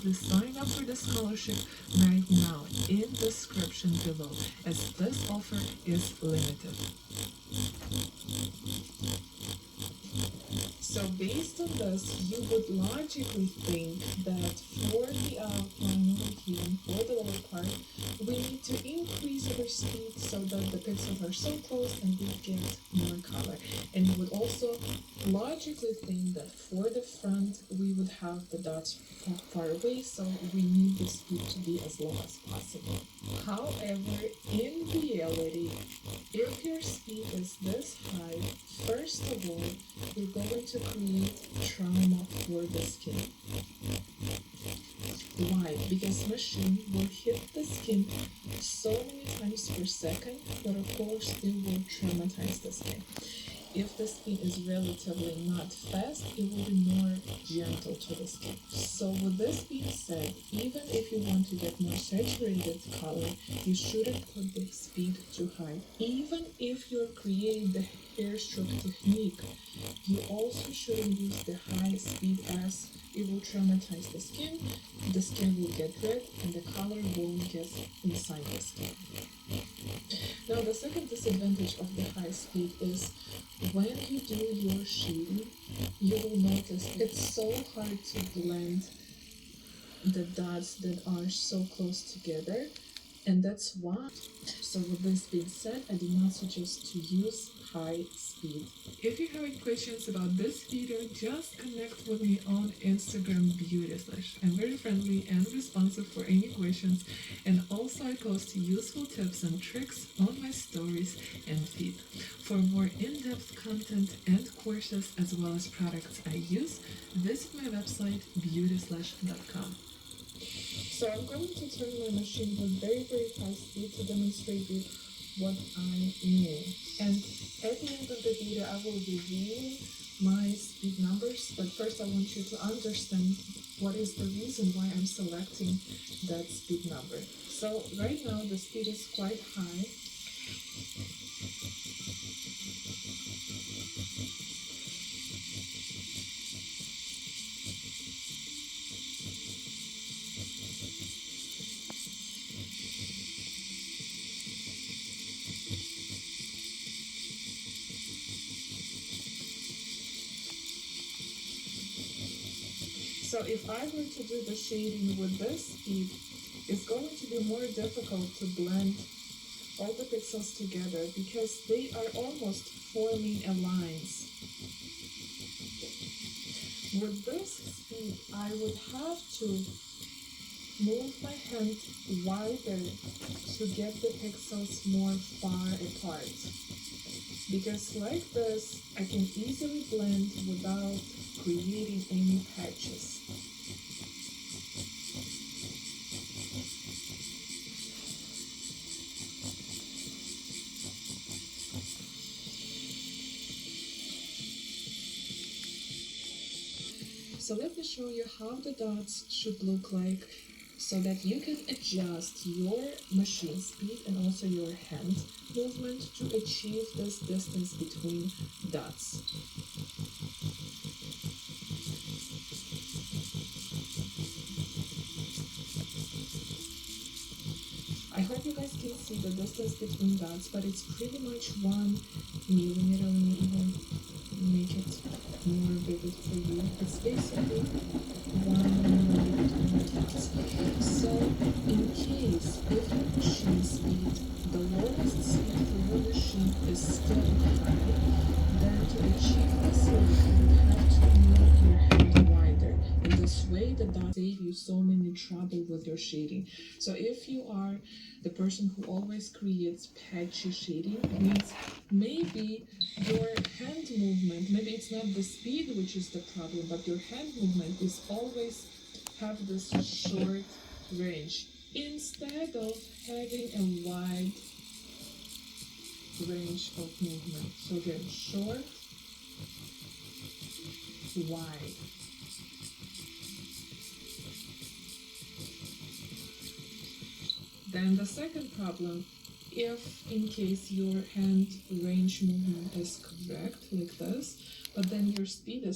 please sign up for the scholarship right now in description below, as this offer is limited. So based on this, you would logically think that for the outline over here and for the lower part, we need to increase our speed so that the pixels are so close and we get more color. And you would also logically think that for the front, we would have the dots far away, so we need the speed to be as low as possible. However, in reality, if your speed is this high, first of all, you're going to create trauma for the skin. Why? Because machine will hit the skin so many times per second that of course it will traumatize the skin. If the skin is relatively not fast, it will be more gentle to the skin. So with this being said, even if you want to get more saturated color, you shouldn't put the speed too high. Even if you're creating the hair stroke technique, you also shouldn't use the high speed as it will traumatize the skin will get red, and the color won't get inside the skin. Now the second disadvantage of the high speed is when you do your shading, you will notice it's so hard to blend the dots that are so close together, and that's why. So with this being said, I do not suggest to use high speed. If you have any questions about this video, just connect with me on Instagram beautyslash. I'm very friendly and responsive for any questions, and also I post useful tips and tricks on my stories and feed. For more in-depth content and courses as well as products I use, visit my website beautyslash.com. So I'm going to turn my machine with very high speed to demonstrate you what I mean. And at the end of the video, I will reveal my speed numbers, but first I want you to understand what is the reason why I'm selecting that speed number. So right now the speed is quite high. So if I were to do the shading with this speed, it's going to be more difficult to blend all the pixels together because they are almost forming a lines. With this speed, I would have to move my hand wider to get the pixels more far apart. Because like this, I can easily blend without creating any patches. So let me show you how the dots should look like so that you can adjust your machine speed and also your hand movement to achieve this distance between dots. I hope you guys can see the distance between dots, but it's pretty much 1 millimeter. Let me even make it more vivid for you. It's basically 1 millimeter between dots. So in case if your machine speed, the lowest speed for your machine is still high, then to achieve this look, you would have to move your hand wider. In this way, the dots save you so many trouble with your shading. So if you are the person who always creates patchy shading, means maybe your hand movement, maybe it's not the speed which is the problem, but your hand movement is always have this short range instead of having a wide range of movement. So again, short, wide. Then the second problem, if in case your hand range movement is correct like this, but then your speed is